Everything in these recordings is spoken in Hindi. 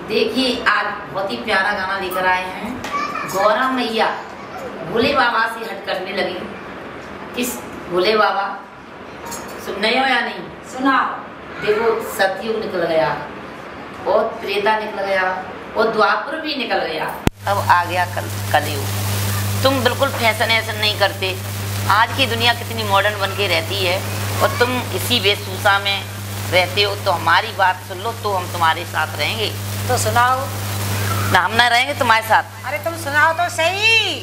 देखिए आज बहुत ही प्यारा गाना लेकर आए हैं। गौरा मैया भोले बाबा से हट करने लगी। किस भोले बाबा सुन रहे हो या नहीं? सुनाओ। देखो सतयुग निकल गया और त्रेता निकल गया और द्वापर भी निकल गया, अब आ गया कलयुग। तुम बिल्कुल फैशन ऐसा नहीं करते। आज की दुनिया कितनी मॉडर्न बन के रहती है और तुम इसी वेशभूषा में रहते हो, तो हमारी बात सुन लो तो हम तुम्हारे साथ रहेंगे। तो सुनाओ ना, हम ना रहेंगे तुम्हारे साथ। अरे तुम सुनाओ तो सही।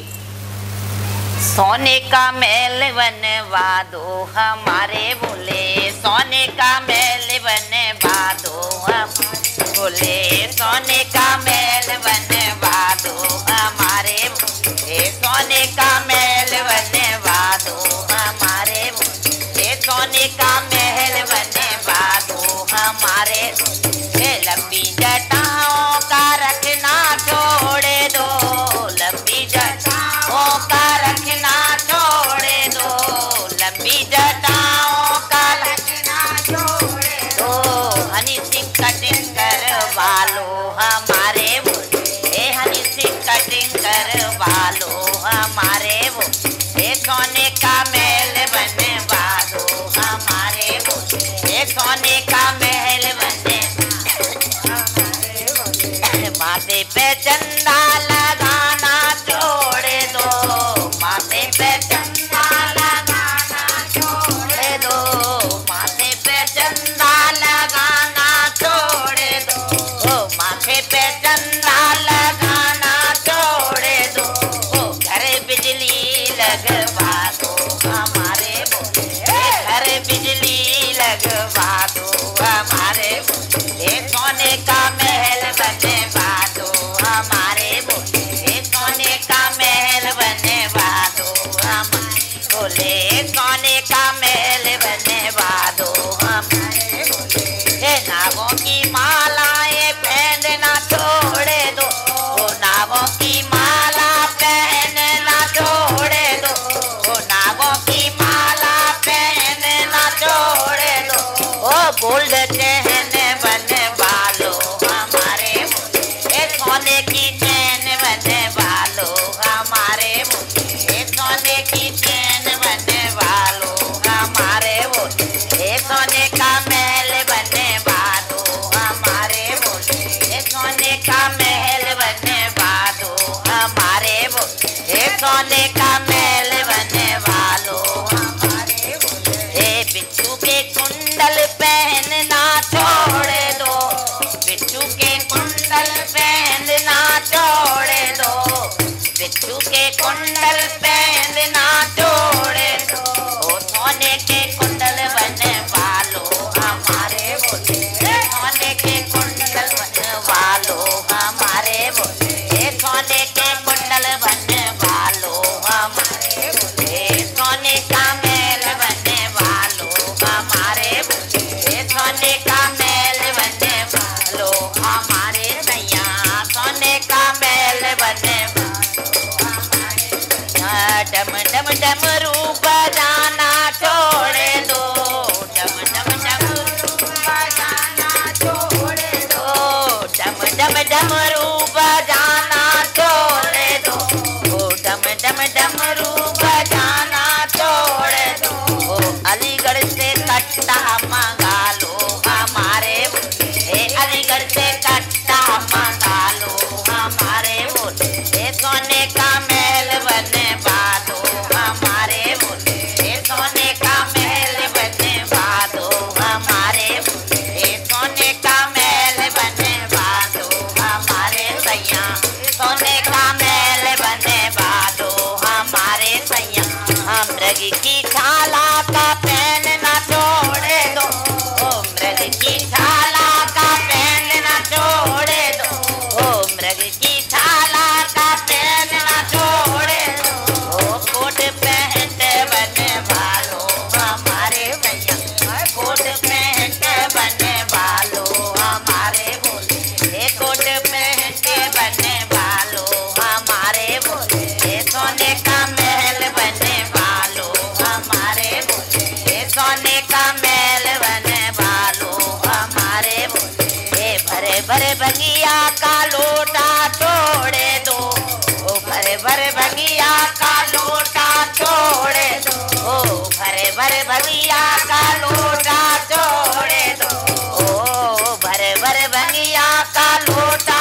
सोने का महल बनवा दो हमारे भोले, सोने का महल बनवा दो हमारे भोले, सोने का महल बनवा दो हमारे भोले, सोने का महल बनवा दो हमारे भोले, सोने का महल बनवा दो हमारे भोले। लंबी जटाओं का रखना छोड़ दो, लंबी जटाओं का रखना छोड़ दो, लंबी जटाओं का रखना छोड़ दो। हनी सिंह कटिंग करवा लो हमारे भोले, हनी सिंह कटिंग करवा लो हमारे भोले, सोने का महल बनवा दो हमारे भोले, सोने का महल बनवा माथे पे चंदा लगाना छोड़ दो, माथे पे चंदा लगाना छोड़ दो, माथे पे चंदा लगाना छोड़ दो, माथे पे चंदा लगाना छोड़ दो। घर बिजली लगवा दो हमारे भोले, घर बिजली लगवा दो हमारे भोले, सोने का महल बनवा दो हमारे भोले, सोने का महल बनवा दो हमारे भोले, सोने का महल बनवा दो हमारे भोले। नागों की मालाएं पहनना छोड़ दो, नागों की माला पहनना छोड़ दो, नागों की माला पहनना छोड़ दो। गोल्ड चैन बनवा लो हमारे भोले, सोने की चैन बनवा लो हमारे भोले, सोने की चैन बनवा लो हमारे भोले, सोने का महल बनवा दो हमारे भोले, सोने का महल बनवा दो हमारे भोले, सोने का महल बनवा लो हमारे भोले। बिच्छू के कुंडल पहनना छोड़ दो, बिच्छू के कुंडल पहनना छोड़ दो, बिच्छू के कुंडल पहनना छोड़ दो। सोने के कुंडल बनवा लो हमारे भोले, सोने के कुंडल बनवा लो हमारे भोले, सोने के कुंडल बनवा लो हमारे भोले, सोने का महल बनवा लो हमारे भोले, सोने का महल बनवा लो हमारे सैया, सोने का महल बनवा लो हमारे। डम डम डमरू बजाना छोड़ दो, डम डम डमरू बजाना छोड़ दो, डम डम डमरू बजाना छोड़ दो, डम डम डमरू बजाना छोड़ दो। अलीगढ़ से कट्टा मंगा लो हमारे भोले, अलीगढ़ से कट्टा मंगा लो हमारे भोले, सोने का महल बनवा दो हमारे भोले, सोने का महल बनवा दो हमारे भोले, सोने का महल बनवा दो हमारे सैया, सोने का महल बनवा दो हमारे सैया। मृग की छाला का पहनना छोड़ दो, मृग की छाला का पहनना छोड़ दो, मृग की छाला का पहनना छोड़ दो। कोट पैंट बनवा लो हमारे भैया, कोट पैंट बनवा लो हमारे भोले, कोट पैंट बनवा लो भरे भंगिया का लोटा छोड़े दो, ओ भरे भरे भंगिया का लोटा छोड़े दो, ओ भरे भरे भंगिया का लोटा छोड़े दो, ओ भरे भरे भंगिया का लोटा